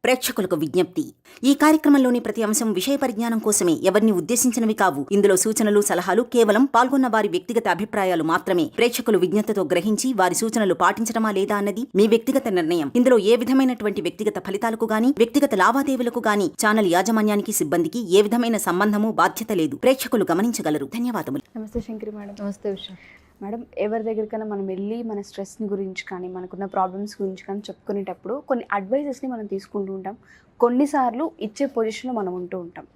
ప్రేక్షకులకు విజ్ఞప్తి. ఈ కార్యక్రమంలోని ప్రతి అంశం విషయ పరిజ్ఞానం కోసమే, ఎవరిని ఉద్దేశించినవి కావు. ఇందులో సూచనలు, సలహాలు కేవలం పాల్గొన్న వారి వ్యక్తిగత అభిప్రాయాలు మాత్రమే. ప్రేక్షకులు విజ్ఞతతో గ్రహించి వారి సూచనలు పాటించడమా లేదా అన్నది మీ వ్యక్తిగత నిర్ణయం. ఇందులో ఏ విధమైనటువంటి వ్యక్తిగత ఫలితాలకు గాని, వ్యక్తిగత లావాదేవీలకు గాని ఛానల్ యాజమాన్యానికి, సిబ్బందికి ఏ విధమైన సంబంధము, బాధ్యత లేదు. ప్రేక్షకులు గమనించగలరు. ధన్యవాదములు. నమస్తే శంకరి మేడం. నమస్తే ఉషా మేడం, ఎవరి దగ్గరికైనా మనం వెళ్ళి మన స్ట్రెస్ని గురించి కానీ, మనకున్న ప్రాబ్లమ్స్ గురించి కానీ చెప్పుకునేటప్పుడు కొన్ని అడ్వైజెస్ని మనం తీసుకుంటూ ఉంటాం. కొన్నిసార్లు ఇచ్చే పొజిషన్లో మనం ఉంటూ ఉంటాం.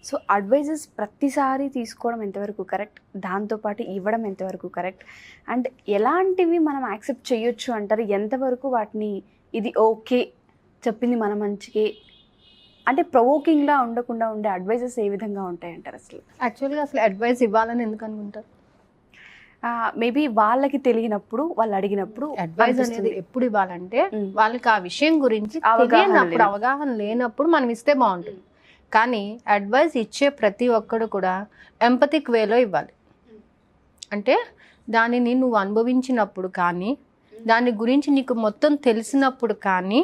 సో అడ్వైజెస్ ప్రతిసారి తీసుకోవడం ఎంతవరకు కరెక్ట్, దాంతోపాటు ఇవ్వడం ఎంతవరకు కరెక్ట్, అండ్ ఎలాంటివి మనం యాక్సెప్ట్ చేయొచ్చు అంటారు, ఎంతవరకు వాటిని ఇది ఓకే చెప్పింది మన మంచికే, అంటే ప్రొవోకింగ్లా ఉండకుండా ఉండే అడ్వైజెస్ ఏ విధంగా ఉంటాయి అంటారు? యాక్చువల్గా అసలు అడ్వైస్ ఇవ్వాలని ఎందుకు అనుకుంటారు? మేబీ వాళ్ళకి తెలియనప్పుడు, వాళ్ళు అడిగినప్పుడు అడ్వైస్ అనేది ఎప్పుడు ఇవ్వాలంటే వాళ్ళకి ఆ విషయం గురించి తెలియనప్పుడు, అవగాహన లేనప్పుడు మనం ఇస్తే బాగుంటుంది. కానీ అడ్వైస్ ఇచ్చే ప్రతి ఒక్కడు కూడా ఎంపథిక్ వేలో ఇవ్వాలి. అంటే దానిని నువ్వు అనుభవించినప్పుడు కానీ, దాని గురించి నీకు మొత్తం తెలిసినప్పుడు కానీ,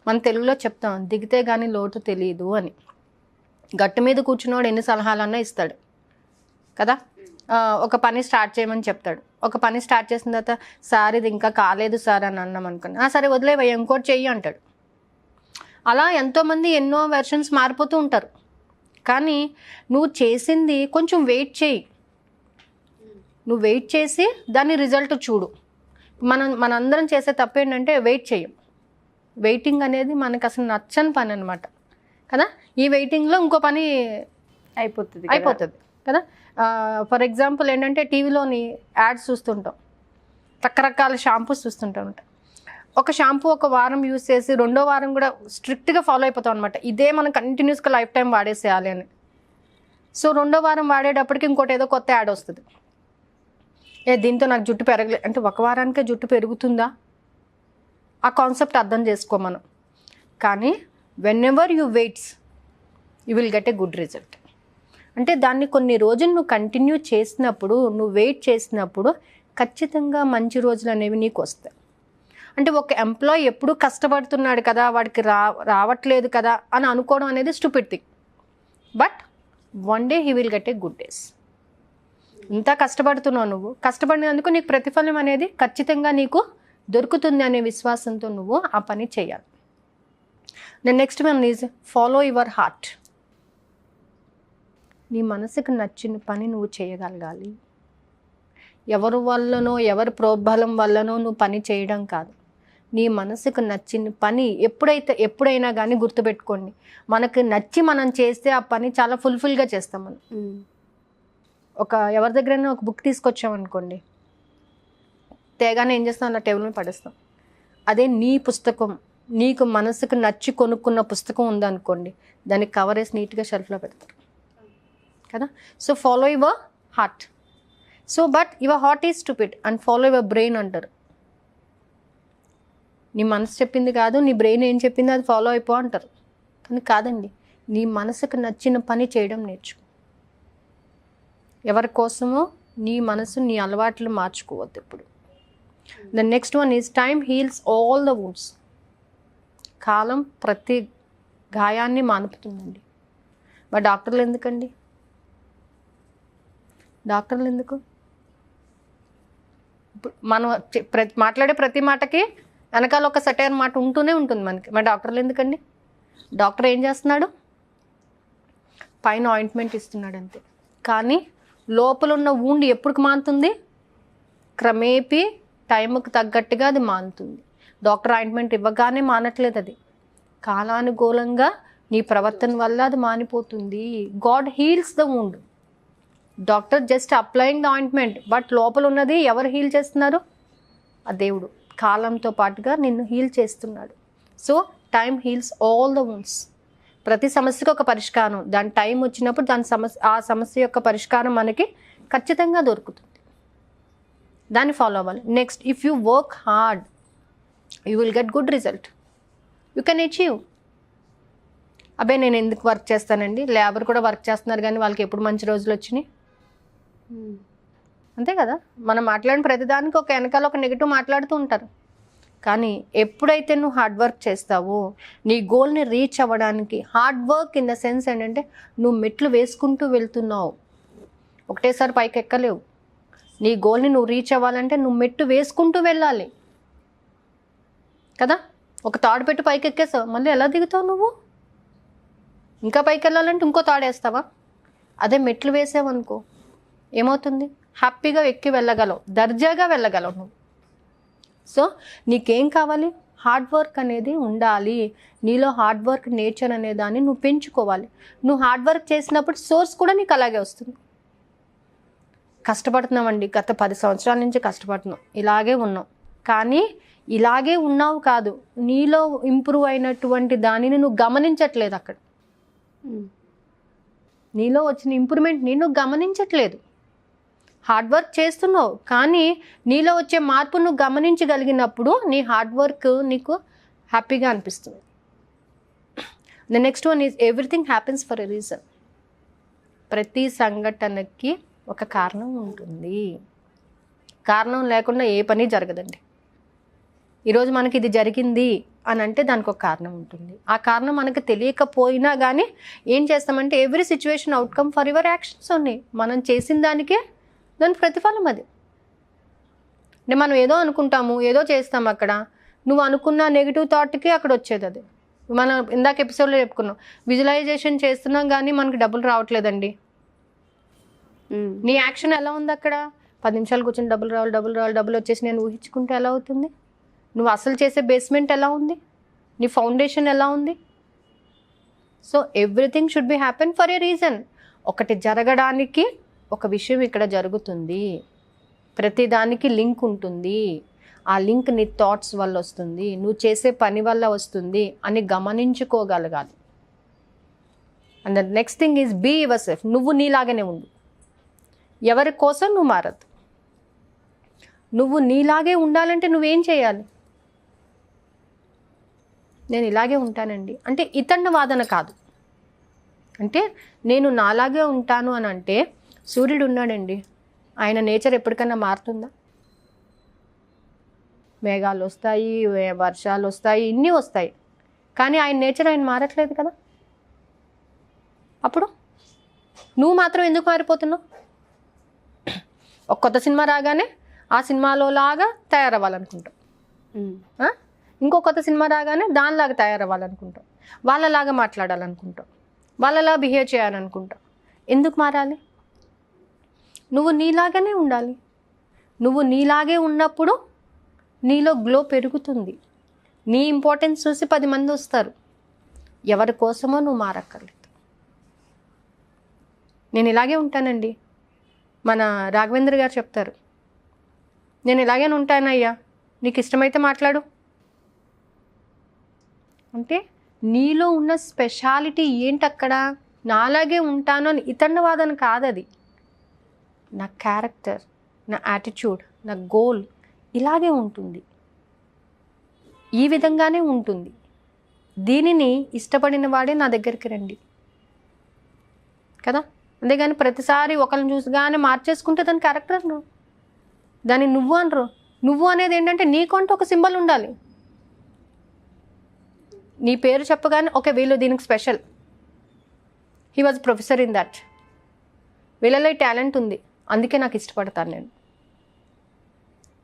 మన తెలుగులో చెప్తాం దిగితే కానీ లోటు తెలియదు అని. గట్టు మీద కూర్చున్నవాడు ఎన్ని సలహాలన్నా ఇస్తాడు కదా. ఒక పని స్టార్ట్ చేయమని చెప్తాడు. ఒక పని స్టార్ట్ చేసిన తర్వాత సార్ ఇది ఇంకా కాలేదు సార్ అని అన్నాం అనుకున్నా, సరే వదిలేవయ్యా ఇంకోటి చెయ్యి అంటాడు. అలా ఎంతోమంది ఎన్నో వెర్షన్స్ మారిపోతూ ఉంటారు. కానీ నువ్వు చేసింది కొంచెం వెయిట్ చేయి. నువ్వు వెయిట్ చేసి దాని రిజల్ట్ చూడు. మనందరం చేసే తప్పు ఏంటంటే వెయిట్ చేయం. వెయిటింగ్ అనేది మనకు అసలు నచ్చని పని అనమాట కదా. ఈ వెయిటింగ్లో ఇంకో పని అయిపోతుంది కదా. ఫర్ ఎగ్జాంపుల్ ఏంటంటే టీవీలోని యాడ్స్ చూస్తుంటాం, రకరకాల షాంపూస్ చూస్తుంటాం. ఒక షాంపూ ఒక వారం యూస్ చేసి రెండో వారం కూడా స్ట్రిక్ట్గా ఫాలో అయిపోతాం అనమాట. ఇదే మనం కంటిన్యూస్గా లైఫ్ టైం వాడేసేయాలి అని. సో రెండో వారం వాడేటప్పటికి ఇంకోటి ఏదో కొత్త యాడ్ వస్తుంది. దీంతో నాకు జుట్టు పెరగలేదు అంటే ఒక వారానికే జుట్టు పెరుగుతుందా? ఆ కాన్సెప్ట్ అర్థం చేసుకో మనం. కానీ when ever you weights you will get a good result. అంటే దాన్ని కొన్ని రోజులు నువ్వు కంటిన్యూ చేసినప్పుడు, నువ్వు వెయిట్ చేసినప్పుడు ఖచ్చితంగా మంచి రోజులు అనేవి నీకు వస్తాయి. అంటే ఒక ఎంప్లాయీ ఎప్పుడూ కష్టపడుతున్నాడు కదా, వాడికి రావట్లేదు కదా అని అనుకోవడం అనేది stupid thing. But one day he will get a good days. ఇంత కష్టపడుతున్నావు, నువ్వు కష్టపడినందుకు నీకు ప్రతిఫలం అనేది ఖచ్చితంగా నీకు దొరుకుతుంది అనే విశ్వాసంతో నువ్వు ఆ పని చేయాలి. Next one is follow your heart. నీ మనసుకు నచ్చిన పని నువ్వు చేయగలగాలి. ఎవరి వల్లనో, ఎవరి ప్రోద్బలం వల్లనో నువ్వు పని చేయడం కాదు. నీ మనసుకు నచ్చిన పని ఎప్పుడైనా కానీ గుర్తుపెట్టుకోండి, మనకు నచ్చి మనం చేస్తే ఆ పని చాలా ఫుల్ఫిల్గా చేస్తాం మనం. ఎవరి దగ్గరైనా ఒక బుక్ తీసుకొచ్చామనుకోండి, తేగానే ఏం చేస్తాం, అలా టేబుల్ మీద పడేస్తాం. అదే నీ పుస్తకం, నీకు మనసుకు నచ్చి కొనుక్కున్న పుస్తకం ఉందనుకోండి, దానికి కవర్ వేసి నీట్గా షెల్ఫ్లో పెడతారు కదా. So follow your heart. So but your heart is stupid and follow your brain అంటారు. నీ మనసు చెప్పింది కాదు, నీ బ్రెయిన్ ఏం చెప్పింది అది ఫాలో అయిపో అంటారు. కానీ కాదండి, నీ మనసుకు నచ్చిన పని చేయడం నేర్చుకో. ఎవరి కోసమో నీ మనసు, నీ అలవాట్లు మార్చుకోవద్దు ఎప్పుడు. The next one is time heals all the wounds. కాలం ప్రతి గాయాన్ని మానుపుతుందండి. మరి డాక్టర్లు ఎందుకండి? డాక్టర్లు ఎందుకు? ఇప్పుడు మనం మాట్లాడే ప్రతి మాటకి వెనకాల ఒక సటైర్ మాట ఉంటూనే ఉంటుంది మనకి. మరి డాక్టర్లు ఎందుకండి? డాక్టర్ ఏం చేస్తున్నాడు? పైన ఆయింట్మెంట్ ఇస్తున్నాడు అంతే. కానీ లోపల ఉన్న వూండ్ ఎప్పుడు మానుతుంది? క్రమేపీ టైంకి తగ్గట్టుగా అది మానుతుంది. డాక్టర్ ఆయింట్మెంట్ ఇవ్వగానే మానట్లేదు, అది కాలానుకూలంగా నీ ప్రవర్తన వల్ల అది మానిపోతుంది. God heals the wound. Doctor just applying the ointment, but లోపల ఉన్నది ఎవరు హీల్ చేస్తున్నారు? ఆ దేవుడు కాలంతో పాటుగా నిన్ను హీల్ చేస్తున్నాడు. So time heals all the wounds. ప్రతి సమస్యకు ఒక పరిష్కారం, దాని టైం వచ్చినప్పుడు ఆ సమస్య యొక్క పరిష్కారం మనకి ఖచ్చితంగా దొరుకుతుంది. దాన్ని ఫాలో అవ్వాలి. Next, if you work hard you will get good result. You can achieve. అబ్బాయి నేను ఎందుకు వర్క్ చేస్తానండి, లేబర్ కూడా వర్క్ చేస్తున్నారు కానీ వాళ్ళకి ఎప్పుడు మంచి రోజులు వచ్చినాయి? అంతే కదా. మనం మాట్లాడిన ప్రతిదానికి ఒక వెనకాల ఒక నెగిటివ్ మాట్లాడుతూ ఉంటారు. కానీ ఎప్పుడైతే నువ్వు హార్డ్ వర్క్ చేస్తావో నీ గోల్ని రీచ్ అవ్వడానికి, hard work in the sense ఏంటంటే నువ్వు మెట్లు వేసుకుంటూ వెళ్తున్నావు, ఒకటేసారి పైకి ఎక్కలేవు. నీ గోల్ని నువ్వు రీచ్ అవ్వాలంటే నువ్వు మెట్టు వేసుకుంటూ వెళ్ళాలి కదా. ఒక తాడు పెట్టి పైకి ఎక్కేసావు, మళ్ళీ ఎలా దిగుతావు నువ్వు? ఇంకా పైకి వెళ్ళాలంటే ఇంకో తాడు వేస్తావా? అదే మెట్లు వేసావనుకో ఏమవుతుంది? హ్యాపీగా ఎక్కి వెళ్ళగలవు, దర్జాగా వెళ్ళగలవు నువ్వు. సో నీకేం కావాలి? హార్డ్ వర్క్ అనేది ఉండాలి. నీలో హార్డ్ వర్క్ నేచర్ అనే దాన్ని నువ్వు పెంచుకోవాలి. నువ్వు హార్డ్ వర్క్ చేసినప్పుడు సోర్స్ కూడా నీకు అలాగే వస్తుంది. కష్టపడుతున్నామండి, గత 10 సంవత్సరాల నుంచి కష్టపడుతున్నాం, ఇలాగే ఉన్నాం. కానీ ఇలాగే ఉన్నావు కాదు, నీలో ఇంప్రూవ్ అయినటువంటి దానిని నువ్వు గమనించట్లేదు. అక్కడ నీలో వచ్చిన ఇంప్రూవ్మెంట్ని నువ్వు గమనించట్లేదు. హార్డ్ వర్క్ చేస్తున్నావు కానీ నీలో వచ్చే మార్పు నువ్వు గమనించగలిగినప్పుడు నీ హార్డ్ వర్క్ నీకు హ్యాపీగా అనిపిస్తుంది. The next one is everything happens for a reason. ప్రతి సంఘటనకి ఒక కారణం ఉంటుంది. కారణం లేకుండా ఏ పని జరగదండి. ఈరోజు మనకి ఇది జరిగింది అని అంటే దానికి ఒక కారణం ఉంటుంది. ఆ కారణం మనకు తెలియకపోయినా కానీ ఏం చేస్తామంటే every situation outcome for your actions ఉన్నాయి. మనం చేసిన దానికే దాని ప్రతిఫలం అది. అంటే మనం ఏదో అనుకుంటాము, ఏదో చేస్తాము, అక్కడ నువ్వు అనుకున్న నెగిటివ్ థాట్కి అక్కడ వచ్చేది అది. మనం ఇందాక ఎపిసోడ్లో చెప్పుకున్నాం, విజువలైజేషన్ చేస్తున్నాం కానీ మనకి డబ్బులు రావట్లేదండి. నీ యాక్షన్ ఎలా ఉంది? అక్కడ 10 నిమిషాలు కూర్చొని డబ్బులు రావాలి, డబ్బులు వచ్చేసి నేను ఊహించుకుంటే ఎలా అవుతుంది? నువ్వు అసలు చేసే బేస్మెంట్ ఎలా ఉంది? నీ ఫౌండేషన్ ఎలా ఉంది? So everything should be happen for a reason. ఒకటి జరగడానికి ఒక విషయం ఇక్కడ జరుగుతుంది. ప్రతిదానికి లింక్ ఉంటుంది. ఆ లింక్ నీ థాట్స్ వల్ల వస్తుంది, నువ్వు చేసే పని వల్ల వస్తుంది అని గమనించుకోగలగాలి. And the next thing is be yourself. నువ్వు నీలాగానే ఉండు, ఎవరి కోసం నువ్వు మారద్దు. నువ్వు నీలాగే ఉండాలంటే నువ్వేం చేయాలి? నేను ఇలాగే ఉంటానండి అంటే ఇతన్న వాదన కాదు. అంటే నేను నాలాగే ఉంటాను అని అంటే సూర్యుడు ఉన్నాడండి, ఆయన నేచర్ ఎప్పటికైనా మారుతుందా? మేఘాలు వస్తాయి, వర్షాలు వస్తాయి, ఇన్ని వస్తాయి, కానీ ఆయన నేచర్ ఆయన మారట్లేదు కదా. అప్పుడు నువ్వు మాత్రం ఎందుకు మారిపోతున్నావు? ఒక కొత్త సినిమా రాగానే ఆ సినిమాలో లాగా తయారవ్వాలనుకుంటావు, ఇంకో కొత్త సినిమా రాగానే దానిలాగా తయారవ్వాలనుకుంటావు, వాళ్ళలాగా మాట్లాడాలనుకుంటావు, వాళ్ళలా బిహేవ్ చేయాలనుకుంటావు. ఎందుకు మారాలి? నువ్వు నీలాగానే ఉండాలి. నువ్వు నీలాగే ఉన్నప్పుడు నీలో గ్లో పెరుగుతుంది. నీ ఇంపార్టెన్స్ చూసి 10 మంది వస్తారు. ఎవరి కోసమో నువ్వు మారక్కర్లేదు. నేను ఇలాగే ఉంటానండి. మన రాఘవేంద్ర గారు చెప్తారు, నేను ఇలాగే ఉంటానయ్యా, నీకు ఇష్టమైతే మాట్లాడు. అంటే నీలో ఉన్న స్పెషాలిటీ ఏంటక్కడ? నాలాగే ఉంటాను అని ఇతన్న వాదన కాదు అది. నా క్యారెక్టర్, నా యాటిట్యూడ్, నా గోల్ ఇలాగే ఉంటుంది, ఈ విధంగానే ఉంటుంది. దీనిని ఇష్టపడిన వాడే నా దగ్గరికి రండి కదా. అంతేగాని ప్రతిసారి ఒకరిని చూసిగానే మార్చేసుకుంటే దాని క్యారెక్టర్ అనరు, దాన్ని నువ్వు అనరు. నువ్వు అనేది ఏంటంటే నీకంటూ ఒక సింబల్ ఉండాలి. నీ పేరు చెప్పగానే ఓకే వీళ్ళు దీనికి special, he was professor in that, వీళ్ళలో టాలెంట్ ఉంది అందుకే నాకు ఇష్టపడతాను నేను.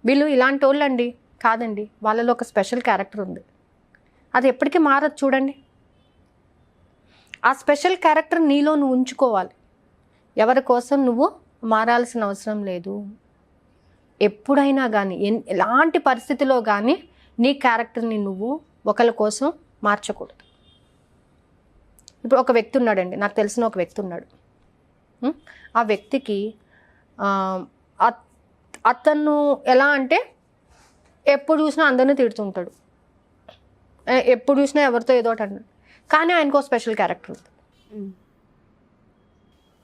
వీళ్ళు ఇలాంటి వాళ్ళు అండి కాదండి, వాళ్ళలో ఒక స్పెషల్ క్యారెక్టర్ ఉంది, అది ఎప్పటికీ మారదు. చూడండి, ఆ స్పెషల్ క్యారెక్టర్ నీలో నువ్వు ఉంచుకోవాలి. ఎవరి కోసం నువ్వు మారాల్సిన అవసరం లేదు. ఎప్పుడైనా కానీ ఎలాంటి పరిస్థితిలో కానీ నీ క్యారెక్టర్ని నువ్వు ఒకరి కోసం మార్చకూడదు. ఇప్పుడు ఒక వ్యక్తి ఉన్నాడండి, నాకు తెలిసిన ఒక వ్యక్తి ఉన్నాడు. ఆ వ్యక్తికి అతను ఎలా అంటే ఎప్పుడు చూసినా అందరినీ తిడుతుంటాడు, ఎప్పుడు చూసినా ఎవరితో ఏదో ఒకటి అన్నాడు. కానీ ఆయనకు ఒక స్పెషల్ క్యారెక్టర్ ఉంది.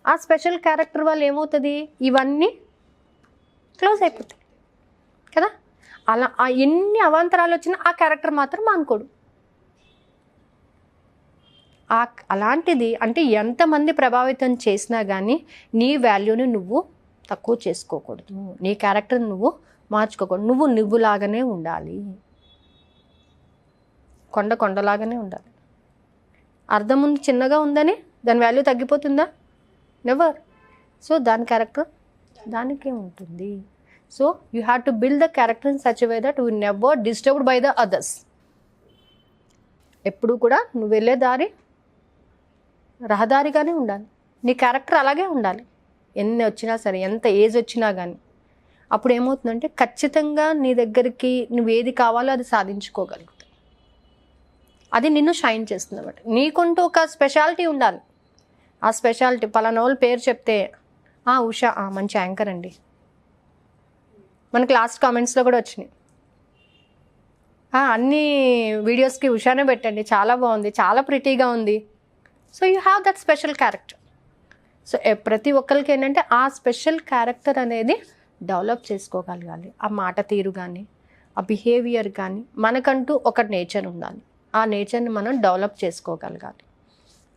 ఆ స్పెషల్ క్యారెక్టర్ వల్ల ఏమవుతుంది, ఇవన్నీ క్లోజ్ అయిపోతాయి కదా. అలా ఎన్ని అవాంతరాలు వచ్చినా ఆ క్యారెక్టర్ మాత్రం మానుకోడు. అలాంటిది అంటే ఎంతమంది ప్రభావితం చేసినా కానీ నీ వాల్యూని నువ్వు తక్కువ చేసుకోకూడదు, నీ క్యారెక్టర్ని నువ్వు మార్చుకోకూడదు. నువ్వులాగానే ఉండాలి. కొండ కొండలాగానే ఉండాలి. అర్థం ఉంది చిన్నగా ఉందని దాని వాల్యూ తగ్గిపోతుందా? నెవర్. సో దాని క్యారెక్టర్ దానికే ఉంటుంది. So you have to build the character in such way that you never disturbed by the others. ఎప్పుడు కూడా నువ్వు వెళ్ళే దారి రహదారిగానే ఉండాలి. నీ క్యారెక్టర్ అలాగే ఉండాలి. ఎన్ని వచ్చినా సరే, ఎంత ఏజ్ వచ్చినా కానీ. అప్పుడు ఏమవుతుందంటే ఖచ్చితంగా నీ దగ్గరికి నువ్వు ఏది కావాలో అది సాధించుకోగలుగుతావు. అది నిన్ను షైన్ చేస్తుంది అన్నమాట. నీకుంటూ ఒక స్పెషాలిటీ ఉండాలి. ఆ స్పెషాలిటీ పలానా వాళ్ళు పేరు చెప్తే ఉషా మంచి యాంకర్ అండి, మనకి లాస్ట్ కామెంట్స్లో కూడా వచ్చినాయి. అన్ని వీడియోస్కి ఉషానే పెట్టండి, చాలా బాగుంది, చాలా ప్రిటీగా ఉంది. So you have that special character. So ప్రతి ఒక్కరికి ఏంటంటే ఆ స్పెషల్ క్యారెక్టర్ అనేది డెవలప్ చేసుకోగలగాలి. ఆ మాట తీరు కానీ, ఆ బిహేవియర్ కానీ, మనకంటూ ఒక నేచర్ ఉండాలి. ఆ నేచర్ని మనం డెవలప్ చేసుకోగలగాలి.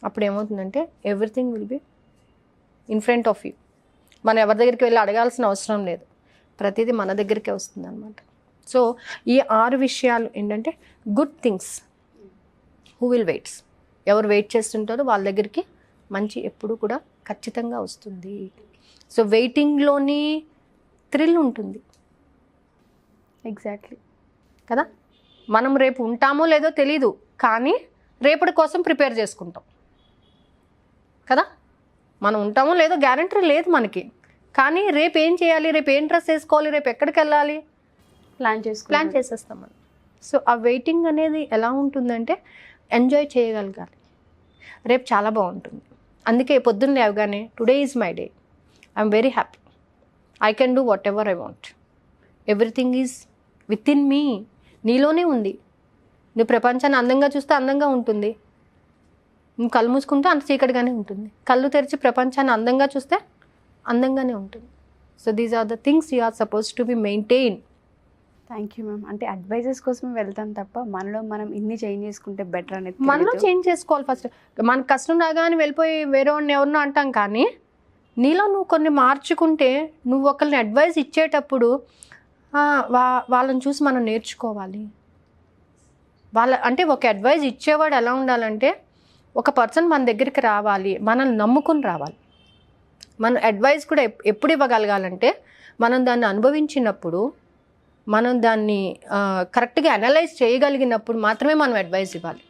అప్పుడు ఏమవుతుందంటే everything will be in front of you. మనం ఎవరి దగ్గరికి వెళ్ళి అడగాల్సిన అవసరం లేదు, ప్రతిదీ మన దగ్గరికే వస్తుంది అనమాట. సో ఈ 6 విషయాలు ఏంటంటే good things. Who will weights, ఎవరు వెయిట్ చేస్తుంటారో వాళ్ళ దగ్గరికి మంచి ఎప్పుడు కూడా ఖచ్చితంగా వస్తుంది. సో వెయిటింగ్లోని థ్రిల్ ఉంటుంది. ఎగ్జాక్ట్లీ కదా. మనం రేపు ఉంటామో లేదో తెలీదు, కానీ రేపటి కోసం ప్రిపేర్ చేసుకుంటాం కదా. మనం ఉంటామో లేదో గ్యారంటీ లేదు మనకి, కానీ రేపు ఏం చేయాలి, రేపు ఏం డ్రెస్ వేసుకోవాలి, రేపు ఎక్కడికి వెళ్ళాలి ప్లాన్ చేసేస్తాం మనం. సో ఆ వెయిటింగ్ అనేది ఎలా ఉంటుందంటే ఎంజాయ్ చేయగలగాలి. రేపు చాలా బాగుంటుంది. అందుకే పొద్దున్న లేవగానే today is my day, I'm very happy, I can do what ever I want, everything is with in me. నీలోనే ఉంది. నువ్వు ప్రపంచాన్ని అందంగా చూస్తే అందంగా ఉంటుంది, నువ్వు కళ్ళు మూసుకుంటే అంత చీకటిగానే ఉంటుంది. కళ్ళు తెరిచి ప్రపంచాన్ని అందంగా చూస్తే అందంగానే ఉంటుంది. So these are the things you are suppose to be maintain. Thank you ma'am. అంటే అడ్వైజెస్ కోసమే వెళ్తాం తప్ప మనలో మనం ఇన్ని చేంజ్ చేసుకుంటే బెటర్ అనేది మనలో చేంజ్ చేసుకోవాలి ఫస్ట్. మనకు కష్టం రాగానే వెళ్ళిపోయి వేరే వాడిని ఎవరినో అంటాం, కానీ నీలో నువ్వు కొన్ని మార్చుకుంటే, నువ్వు ఒకరిని అడ్వైజ్ ఇచ్చేటప్పుడు వాళ్ళని చూసి మనం నేర్చుకోవాలి. అంటే ఒక అడ్వైజ్ ఇచ్చేవాడు ఎలా ఉండాలంటే, ఒక పర్సన్ మన దగ్గరికి రావాలి, మనల్ని నమ్ముకుని రావాలి. మనం అడ్వైజ్ కూడా ఎప్పుడు ఇవ్వగలగాలంటే, మనం దాన్ని అనుభవించినప్పుడు, మనం దాన్ని కరెక్ట్గా అనలైజ్ చేయగలిగినప్పుడు మాత్రమే మనం అడ్వైజ్ ఇవ్వాలి.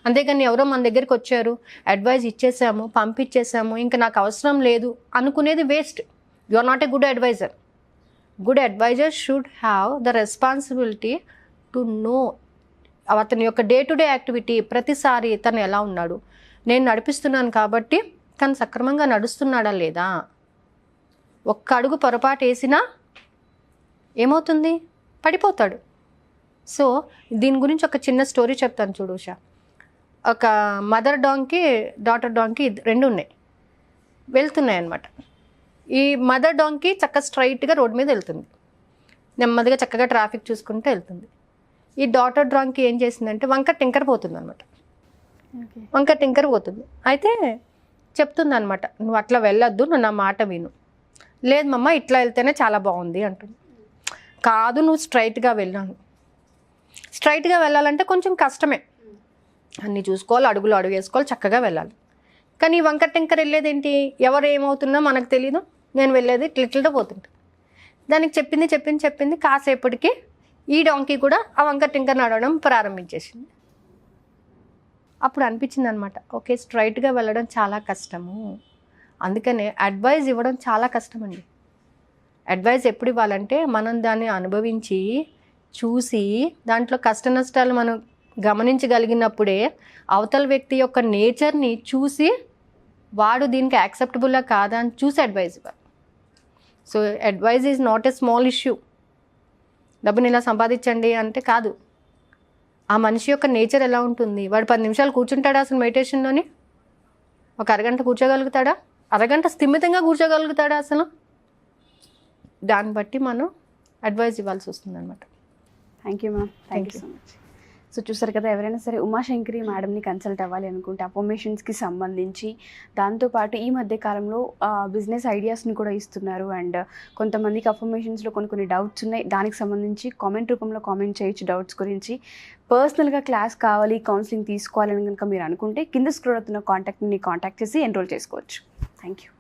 అంతేగాని ఎవరో మన దగ్గరికి వచ్చారు, అడ్వైజ్ ఇచ్చేసాము, పంపించేసాము, ఇంకా నాకు అవసరం లేదు అనుకునేది waste. You are not a good adviser. Good adviser should have the responsibility to know అతని యొక్క డే టు డే యాక్టివిటీ. ప్రతిసారి తను ఎలా ఉన్నాడు, నేను నడిపిస్తున్నాను కాబట్టి తను సక్రమంగా నడుస్తున్నాడా లేదా. ఒక్క అడుగు పొరపాటు వేసినా ఏమవుతుంది, పడిపోతాడు. సో దీని గురించి ఒక చిన్న స్టోరీ చెప్తాను చూడు ఉషా. ఒక మదర్ డాంకీ, డాటర్ డాంకీ 2 ఉన్నాయి, వెళ్తున్నాయి అన్నమాట. ఈ మదర్ డాంకీ చక్కగా స్ట్రైట్గా రోడ్ మీద వెళ్తుంది, నెమ్మదిగా చక్కగా ట్రాఫిక్ చూసుకుంటూ వెళ్తుంది. ఈ డాటర్ డాంకీ ఏం చేసిందంటే వంకర టింకర పోతుంది అనమాట. వంకర టింకర పోతుంది. అయితే చెప్తుంది అనమాట, నువ్వు అట్లా వెళ్ళొద్దు, నువ్వు నా మాట విను. లేదు మమ్మ, ఇట్లా వెళ్తేనే చాలా బాగుంది అంటుంది. కాదు, నువ్వు స్ట్రైట్గా వెళ్ళాను. స్ట్రైట్గా వెళ్ళాలంటే కొంచెం కష్టమే, అన్నీ చూసుకోవాలి, అడుగులు అడుగు వేసుకోవాలి, చక్కగా వెళ్ళాలి. కానీ ఈ వంకర టింకర వెళ్ళేదేంటి, ఎవరు ఏమవుతుందో మనకు తెలీదు, నేను వెళ్ళేది ఇట్లా పోతుంటా. దానికి చెప్పింది కాసేపటికి ఈ డాంకీ కూడా ఆ వంకర టింకర నడవడం ప్రారంభించేసింది. అప్పుడు అనిపించింది అనమాట, ఓకే స్ట్రైట్గా వెళ్ళడం చాలా కష్టము, అందుకనే అడ్వైజ్ ఇవ్వడం చాలా కష్టమండి. అడ్వైజ్ ఎప్పుడు ఇవ్వాలంటే మనం దాన్ని అనుభవించి చూసి దాంట్లో కష్ట నష్టాలు మనం గమనించగలిగినప్పుడే అవతల వ్యక్తి యొక్క నేచర్ని చూసి వాడు దీనికి యాక్సెప్టబుల్లా కాదా అని చూసి అడ్వైజ్ ఇవ్వాలి. So advise is not a small issue. డబ్బుని ఇలా సంపాదించండి అంటే కాదు, ఆ మనిషి యొక్క నేచర్ ఎలా ఉంటుంది, వాడు 10 నిమిషాలు కూర్చుంటాడా అసలు మెడిటేషన్లోని, ఒక అరగంట కూర్చోగలుగుతాడా, అరగంట స్థిమితంగా కూర్చోగలుగుతాడా అసలు, దాన్ని బట్టి మనం అడ్వైజ్ ఇవ్వాల్సి వస్తుంది అనమాట. Thank you ma'am, thank you so much. So చూసారు కదా, ఎవరైనా సరే ఉమాశంకరి మేడంని కన్సల్ట్ అవ్వాలి అనుకుంటే అఫర్మేషన్స్కి సంబంధించి, దాంతోపాటు ఈ మధ్య కాలంలో బిజినెస్ ఐడియాస్ని కూడా ఇస్తున్నారు. అండ్ కొంతమందికి అఫర్మేషన్స్లో కొన్ని డౌట్స్ ఉన్నాయి, దానికి సంబంధించి కామెంట్ రూపంలో కామెంట్ చేయొచ్చు డౌట్స్ గురించి. పర్సనల్గా క్లాస్ కావాలి, కౌన్సిలింగ్ తీసుకోవాలని కనుక మీరు అనుకుంటే కింద స్క్రోల్ అవుతున్న కాంటాక్ట్ని కాంటాక్ట్ చేసి ఎన్రోల్ చేసుకోవచ్చు. Thank you.